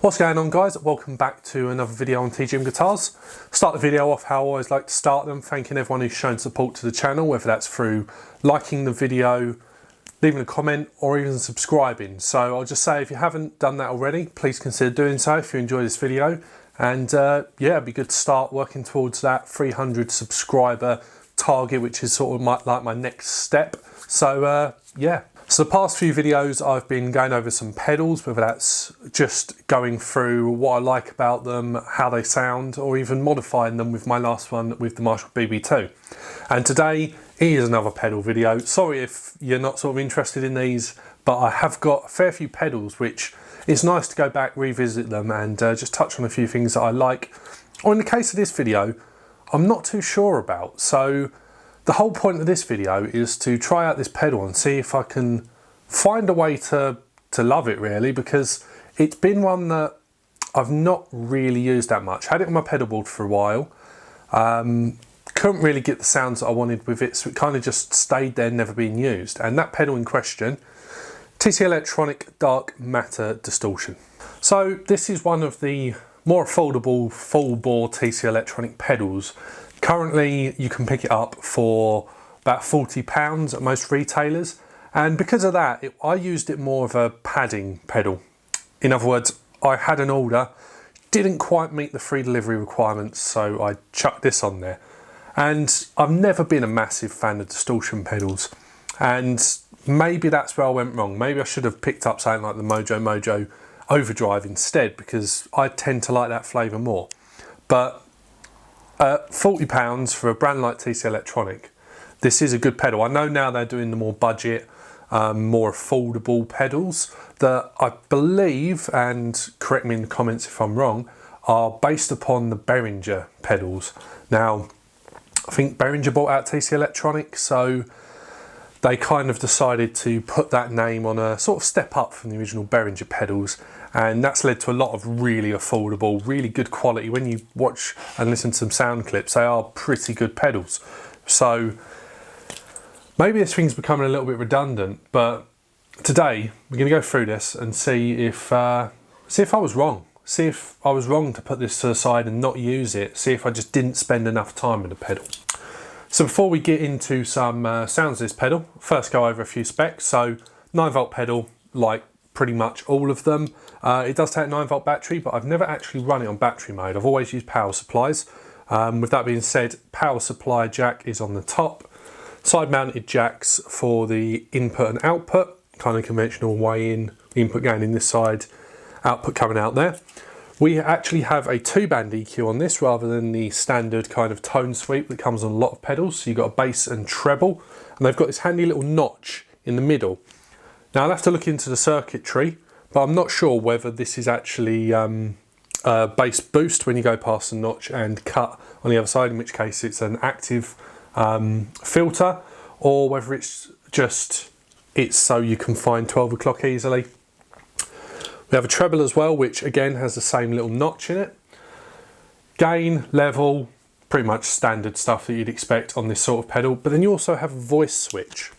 What's going on, guys? Welcome back to another video on TGM Guitars. Start the video off how I always like to start them, thanking everyone who's shown support to the channel, whether that's through liking the video, leaving a comment, or even subscribing. So I'll just say, if you haven't done that already, please consider doing so if you enjoy this video. And yeah, it'd be good to start working towards that 300 subscriber target, which is sort of like my next step. So yeah. So the past few videos I've been going over some pedals, whether that's just going through what I like about them, how they sound, or even modifying them with my last one with the Marshall BB2. And today is another pedal video. Sorry if you're not sort of interested in these, but I have got a fair few pedals which it's nice to go back, revisit them, and just touch on a few things that I like. Or in the case of this video, I'm not too sure about. So the whole point of this video is to try out this pedal and see if I can find a way to love it, really, because it's been one that I've not really used that much. Had it on my pedal board for a while, couldn't really get the sounds that I wanted with it, so it kind of just stayed there, never being used. And that pedal in question, TC Electronic Dark Matter Distortion. So this is one of the more affordable full bore TC Electronic pedals. Currently you can pick it up for about £40 at most retailers, and because of that I used it more of a padding pedal. In other words, I had an order, didn't quite meet the free delivery requirements, so I chucked this on there. And I've never been a massive fan of distortion pedals, and maybe that's where I went wrong. Maybe I should have picked up something like the Mojo Overdrive instead, because I tend to like that flavour more. But £40 for a brand like TC Electronic, this is a good pedal. I know now they're doing the more budget, more affordable pedals that I believe, and correct me in the comments if I'm wrong, are based upon the Behringer pedals. Now, I think Behringer bought out TC Electronic, so they kind of decided to put that name on a sort of step up from the original Behringer pedals, and that's led to a lot of really affordable, really good quality. When you watch and listen to some sound clips, they are pretty good pedals. So maybe this thing's becoming a little bit redundant, but today we're going to go through this and see if I was wrong. See if I was wrong to put this to the side and not use it. See if I just didn't spend enough time with the pedal. So before we get into some sounds of this pedal, first go over a few specs. So 9-volt pedal, like pretty much all of them. It does take a 9-volt battery, but I've never actually run it on battery mode. I've always used power supplies. With that being said, power supply jack is on the top. Side mounted jacks for the input and output, kind of conventional way in, input going in this side, output coming out there. We actually have a 2-band EQ on this rather than the standard kind of tone sweep that comes on a lot of pedals. So you've got a bass and treble, and they've got this handy little notch in the middle. Now I'll have to look into the circuitry, but I'm not sure whether this is actually bass boost when you go past the notch and cut on the other side, in which case it's an active filter, or whether it's so you can find 12 o'clock easily. We have a treble as well, which again has the same little notch in it. Gain, level, pretty much standard stuff that you'd expect on this sort of pedal. But then you also have a voice switch.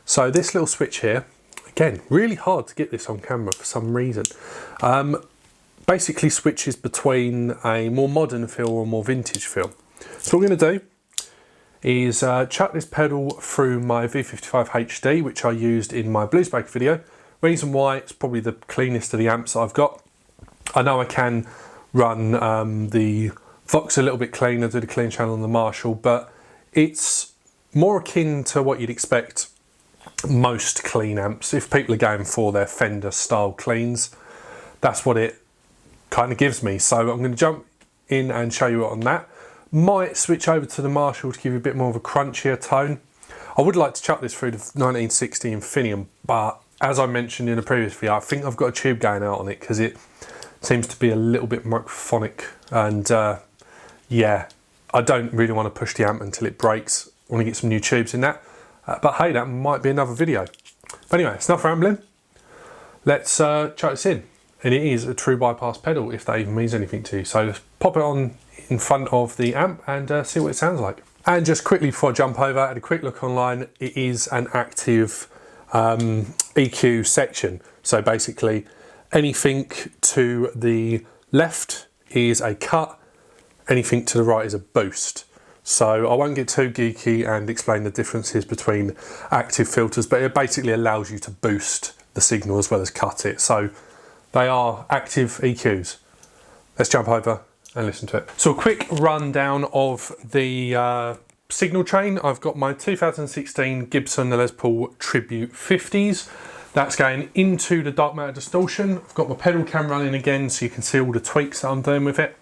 So this little switch here, again, really hard to get this on camera for some reason, basically switches between a more modern feel or a more vintage feel. So what we're going to do is chuck this pedal through my V55 HD, which I used in my Bluesbreaker video. Reason why, it's probably the cleanest of the amps that I've got. I know I can run the Vox a little bit cleaner, do the clean channel on the Marshall, but it's more akin to what you'd expect most clean amps. If people are going for their Fender style cleans, that's what it kind of gives me. So I'm going to jump in and show you on that. Might switch over to the Marshall to give you a bit more of a crunchier tone. I would like to chuck this through the 1960 Infinium, but as I mentioned in a previous video, I think I've got a tube going out on it because it seems to be a little bit microphonic, and yeah, I don't really want to push the amp until it breaks. I want to get some new tubes in that, but hey, that might be another video. But anyway, it's enough rambling. Let's chuck this in, and it is a true bypass pedal, if that even means anything to you. So let's pop it on in front of the amp and see what it sounds like. And just quickly before I jump over, I had a quick look online. It is an active EQ section. So basically anything to the left is a cut, anything to the right is a boost. So I won't get too geeky and explain the differences between active filters, but it basically allows you to boost the signal as well as cut it. So they are active EQs. Let's jump over and listen to it. So a quick rundown of the signal train. I've got my 2016 Gibson Les Paul Tribute 50s. That's going into the Dark Matter Distortion. I've got my pedal cam running again so you can see all the tweaks that I'm doing with it.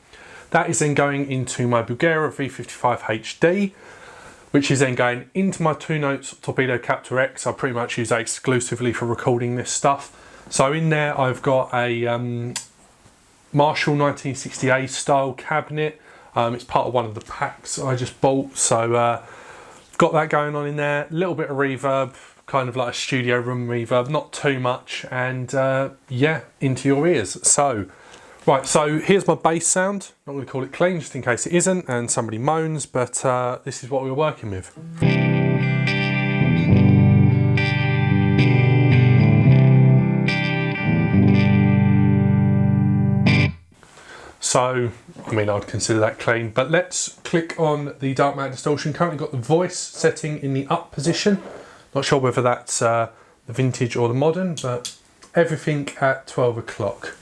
That is then going into my Bulgara V55 HD, which is then going into my 2 Notes Torpedo Captor X. I pretty much use that exclusively for recording this stuff. So in there I've got a Marshall 1968 style cabinet. It's part of one of the packs I just bought, so got that going on in there. A little bit of reverb, kind of like a studio room reverb, not too much, and yeah, into your ears. So right, so here's my bass sound. I'm not going to call it clean just in case it isn't and somebody moans, but this is what we were working with. So, I mean, I'd consider that clean, but let's click on the Dark Matter Distortion. Currently got the voice setting in the up position. Not sure whether that's the vintage or the modern, but everything at 12 o'clock.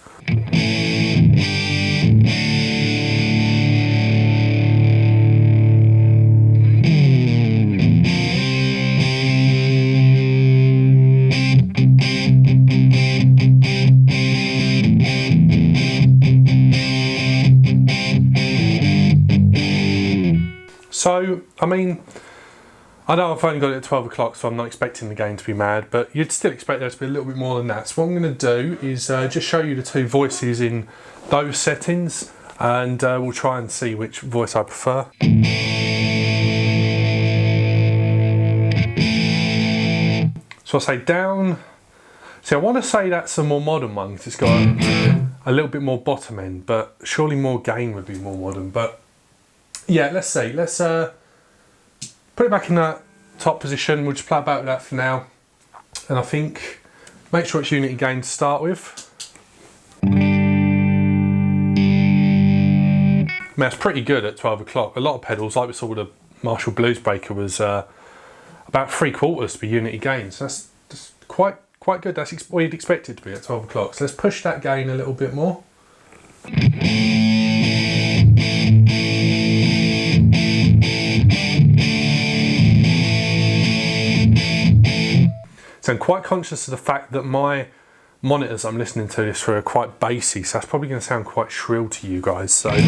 So, I mean, I know I've only got it at 12 o'clock, so I'm not expecting the gain to be mad, but you'd still expect there to be a little bit more than that. So what I'm going to do is just show you the 2 voices in those settings, and we'll try and see which voice I prefer. So I'll say down. See, I want to say that's a more modern one, because it's got a little bit more bottom end, but surely more gain would be more modern. But yeah, let's see. Let's put it back in that top position. We'll just play about with that for now. And I think, make sure it's unity gain to start with. I mean, that's pretty good at 12 o'clock. A lot of pedals, like we saw with the Marshall Bluesbreaker, was about 3/4 to be unity gain. So that's quite good. That's what you'd expect it to be at 12 o'clock. So let's push that gain a little bit more. So I'm quite conscious of the fact that my monitors I'm listening to this through are quite bassy, so that's probably going to sound quite shrill to you guys. So let's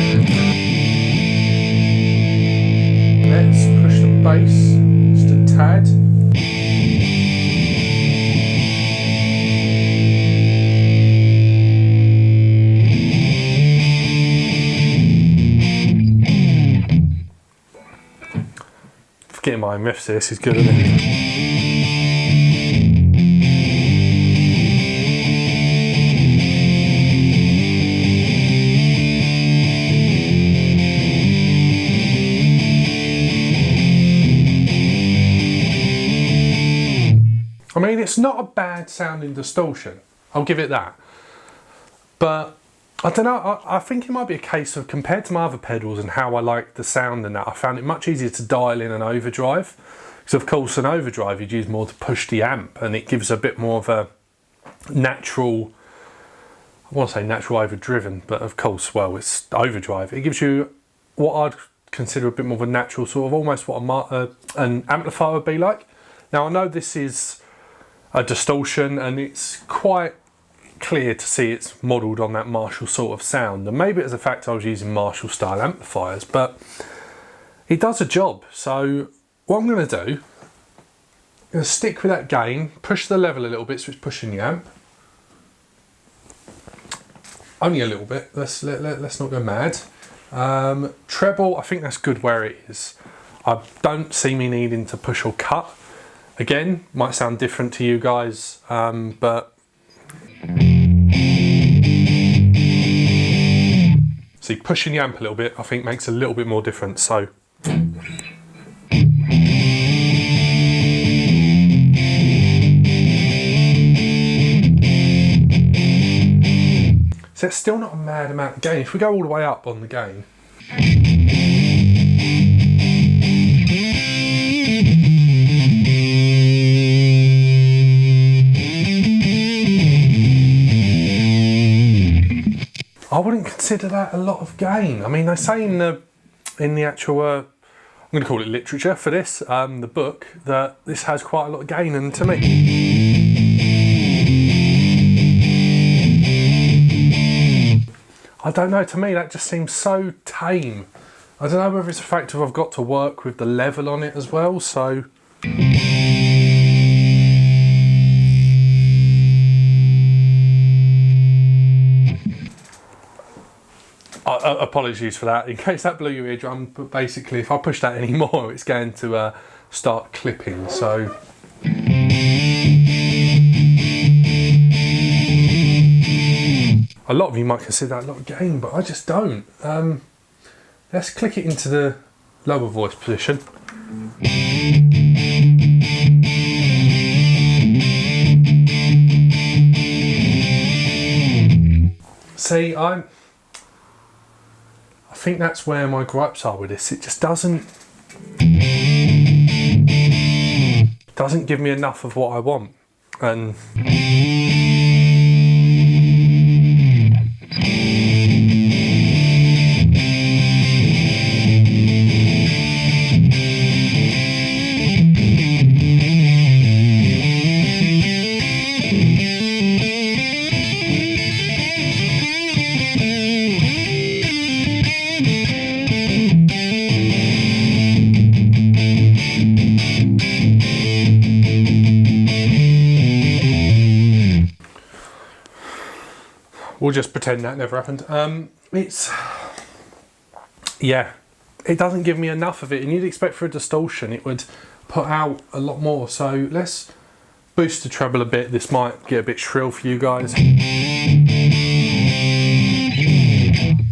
push the bass just a tad. Forgetting my riffs here, this is good, isn't it? I mean, it's not a bad sounding distortion, I'll give it that. But I don't know, I think it might be a case of, compared to my other pedals and how I like the sound and that, I found it much easier to dial in an overdrive. Because of course an overdrive you'd use more to push the amp, and it gives a bit more of a natural, I want to say natural overdriven, but of course, well, it's overdrive. It gives you what I'd consider a bit more of a natural sort of, almost what an amplifier would be like. Now I know this is a distortion and it's quite clear to see it's modelled on that Marshall sort of sound, and maybe it's the fact I was using Marshall style amplifiers, but it does a job. So what I'm going to do, I'm going to stick with that gain, push the level a little bit so it's pushing the amp, only a little bit, let's not go mad. Treble, I think that's good where it is. I don't see me needing to push or cut. Again, might sound different to you guys, but see, pushing the amp a little bit, I think makes a little bit more difference. So So it's still not a mad amount of gain. If we go all the way up on the gain, I wouldn't consider that a lot of gain. I mean, they say in the actual, I'm going to call it literature for this, the book, that this has quite a lot of gain, and to me, I don't know, to me that just seems so tame. I don't know whether it's a fact of I've got to work with the level on it as well, so... apologies for that, in case that blew your eardrum, but basically if I push that anymore it's going to start clipping, so... A lot of you might consider that a lot of gain, but I just don't. Let's click it into the lower voice position. See, I think that's where my gripes are with this. It just doesn't give me enough of what I want, and we'll just pretend that never happened. Yeah, it doesn't give me enough of it, and you'd expect for a distortion it would put out a lot more. So let's boost the treble a bit. This might get a bit shrill for you guys.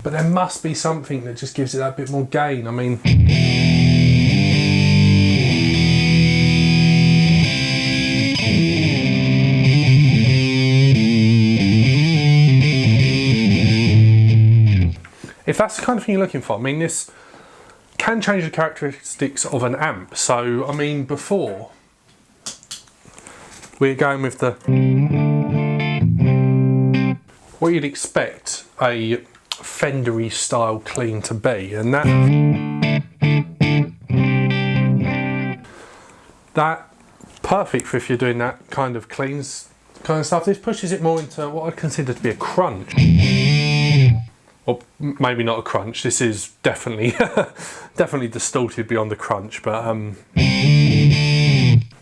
But there must be something that just gives it that bit more gain. I mean... if that's the kind of thing you're looking for, I mean, this can change the characteristics of an amp. So, I mean, before, we're going with the... what you'd expect a Fendery style clean to be, and that perfect for if you're doing that kind of cleans kind of stuff. This pushes it more into what I consider to be a crunch. Or maybe not a crunch. This is definitely definitely distorted beyond the crunch, but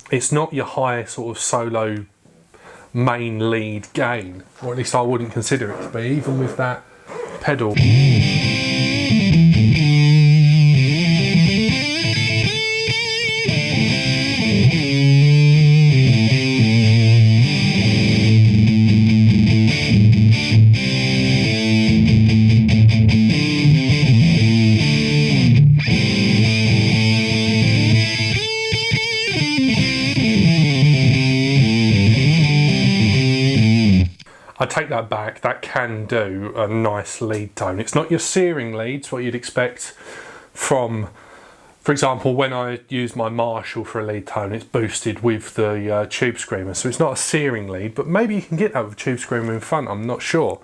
it's not your high sort of solo main lead gain, or at least I wouldn't consider it to be, even with that pedal. I take that back, that can do a nice lead tone. It's not your searing leads, what you'd expect from, for example, when I use my Marshall for a lead tone, it's boosted with the tube screamer, so it's not a searing lead, but maybe you can get that with a tube screamer in front, I'm not sure.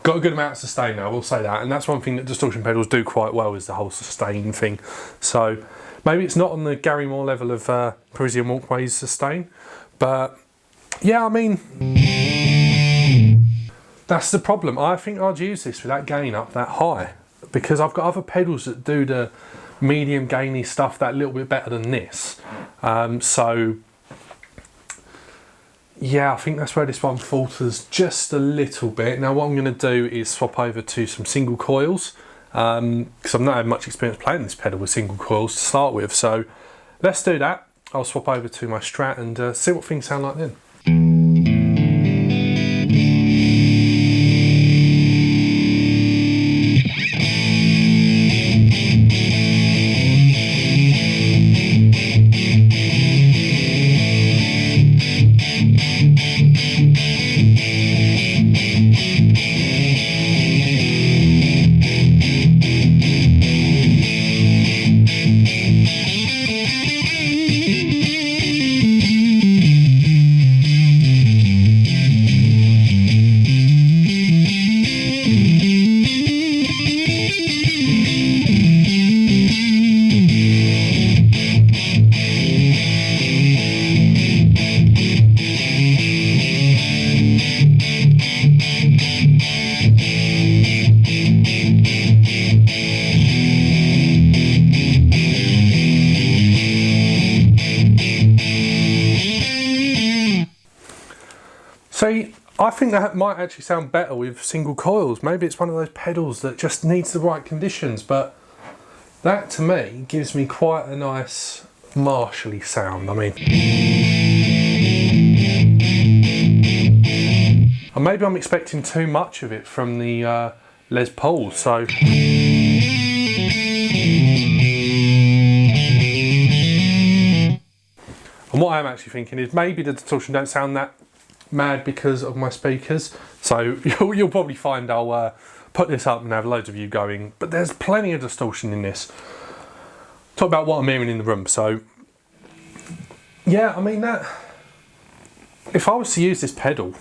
Got a good amount of sustain now, I will say that, and that's one thing that distortion pedals do quite well, is the whole sustain thing. So maybe it's not on the Gary Moore level of Parisian Walkways sustain, but yeah, I mean, that's the problem. I think I'd use this with that gain up that high, because I've got other pedals that do the medium gainy stuff that little bit better than this. So yeah, I think that's where this one falters just a little bit. Now what I'm going to do is swap over to some single coils, because I've not had much experience playing this pedal with single coils to start with. So let's do that. I'll swap over to my Strat and see what things sound like then. See, I think that might actually sound better with single coils. Maybe it's one of those pedals that just needs the right conditions, but that to me gives me quite a nice Marshall-y sound. I mean, and maybe I'm expecting too much of it from the Les Pauls, so. And what I am actually thinking is maybe the distortion don't sound that mad because of my speakers. So you'll probably find I'll put this up and have loads of you going, but there's plenty of distortion in this. Talk about what I'm hearing in the room. So yeah, I mean, that if I was to use this pedal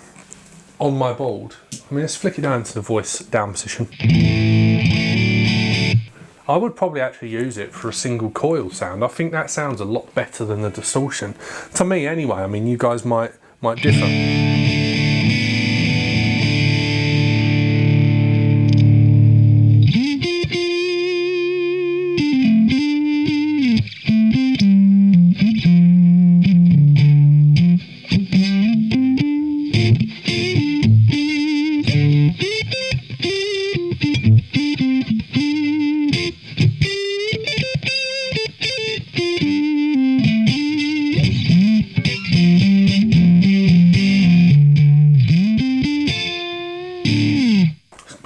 on my board, I mean, let's flick it down to the voice down position. I would probably actually use it for a single coil sound. I think that sounds a lot better than the distortion. To me anyway, I mean, you guys might differ.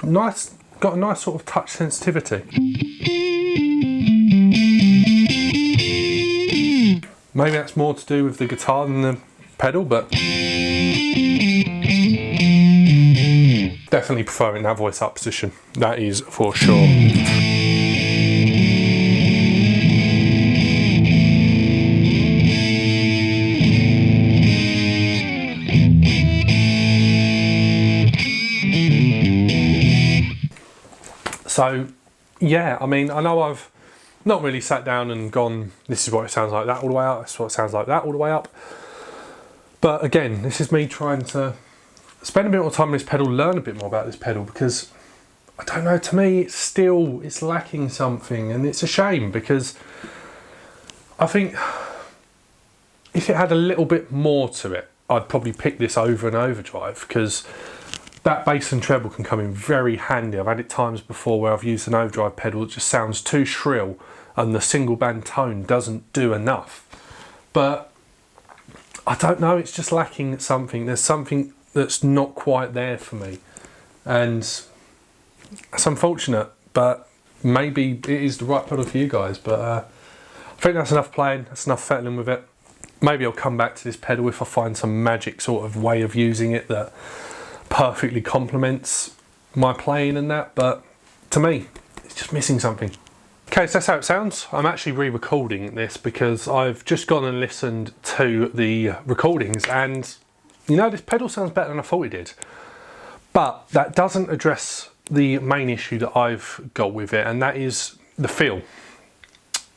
Nice, got a nice sort of touch sensitivity. Maybe that's more to do with the guitar than the pedal, but definitely preferring that voice up position. That is for sure. So yeah, I mean, I know I've not really sat down and gone, this is what it sounds like that all the way up, this is what it sounds like that all the way up. But again, this is me trying to spend a bit more time on this pedal, learn a bit more about this pedal, because I don't know, to me it's lacking something, and it's a shame because I think if it had a little bit more to it, I'd probably pick this over an overdrive, because that bass and treble can come in very handy. I've had it times before where I've used an overdrive pedal that just sounds too shrill and the single band tone doesn't do enough. But I don't know, it's just lacking something. There's something that's not quite there for me. And it's unfortunate, but maybe it is the right pedal for you guys. But I think that's enough playing, that's enough fettling with it. Maybe I'll come back to this pedal if I find some magic sort of way of using it that perfectly complements my playing and that, but to me it's just missing something. Okay, so that's how it sounds. I'm actually re-recording this because I've just gone and listened to the recordings, and you know, this pedal sounds better than I thought it did, but that doesn't address the main issue that I've got with it, and that is the feel.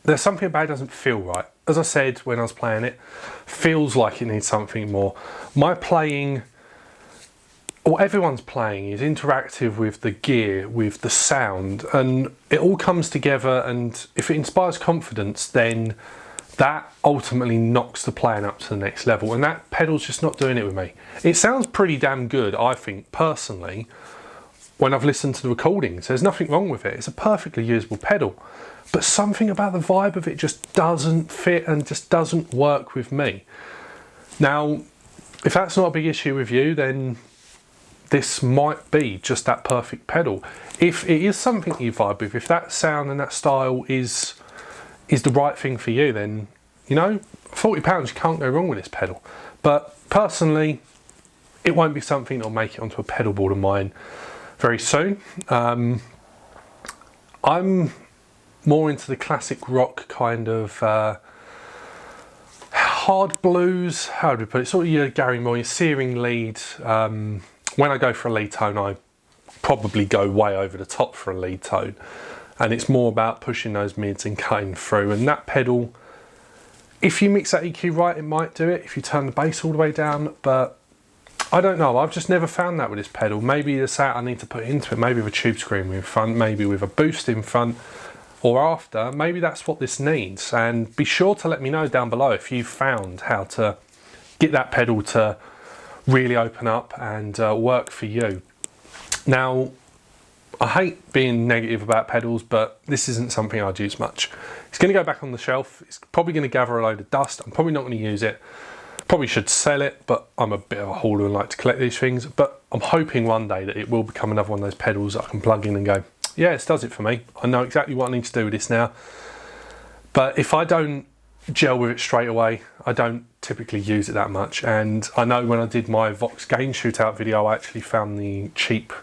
There's something about it doesn't feel right. As I said when I was playing it, feels like it needs something more. My playing, or everyone's playing, is interactive with the gear, with the sound, and it all comes together, and if it inspires confidence, then that ultimately knocks the playing up to the next level, and that pedal's just not doing it with me. It sounds pretty damn good, I think, personally, when I've listened to the recordings. There's nothing wrong with it. It's a perfectly usable pedal, but something about the vibe of it just doesn't fit and just doesn't work with me. Now, if that's not a big issue with you, then this might be just that perfect pedal. If it is something you vibe with, if that sound and that style is the right thing for you, then, you know, £40, you can't go wrong with this pedal. But personally, it won't be something that'll make it onto a pedal board of mine very soon. I'm more into the classic rock kind of hard blues, how do we put it, sort of your Gary Moore, your searing lead. When I go for a lead tone, I probably go way over the top for a lead tone, and it's more about pushing those mids and cutting through. And that pedal, if you mix that EQ right, it might do it, if you turn the bass all the way down, but I don't know, I've just never found that with this pedal. Maybe the sound I need to put into it, maybe with a tube screamer in front, maybe with a boost in front or after, maybe that's what this needs. And be sure to let me know down below if you've found how to get that pedal to really open up and work for you. Now, I hate being negative about pedals, but this isn't something I'd use much. It's going to go back on the shelf. It's probably going to gather a load of dust. I'm probably not going to use it. Probably should sell it, but I'm a bit of a hauler and like to collect these things. But I'm hoping one day that it will become another one of those pedals that I can plug in and go, yeah, it does it for me. I know exactly what I need to do with this now. But if I don't gel with it straight away, I don't typically use it that much. And I know when I did my Vox Gain shootout video, I actually found the cheap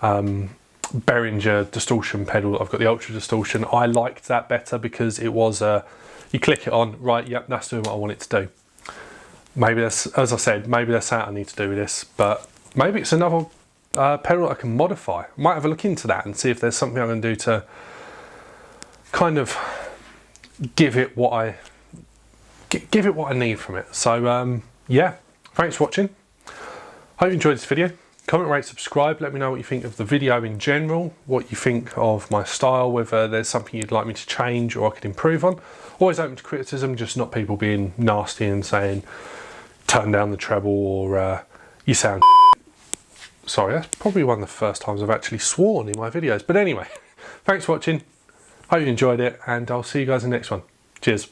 Behringer distortion pedal. I've got the Ultra Distortion. I liked that better because it was you click it on, right, yep, that's doing what I want it to do. Maybe that's, as I said, maybe that's how I need to do with this, but maybe it's another pedal I can modify. I might have a look into that and see if there's something I can do to kind of give it what I need from it. So yeah, thanks for watching. Hope you enjoyed this video. Comment, rate, subscribe. Let me know what you think of the video in general, what you think of my style, whether there's something you'd like me to change or I could improve on. Always open to criticism, just not people being nasty and saying turn down the treble or you sound sorry, that's probably one of the first times I've actually sworn in my videos. But anyway, thanks for watching. Hope you enjoyed it, and I'll see you guys in the next one. Cheers.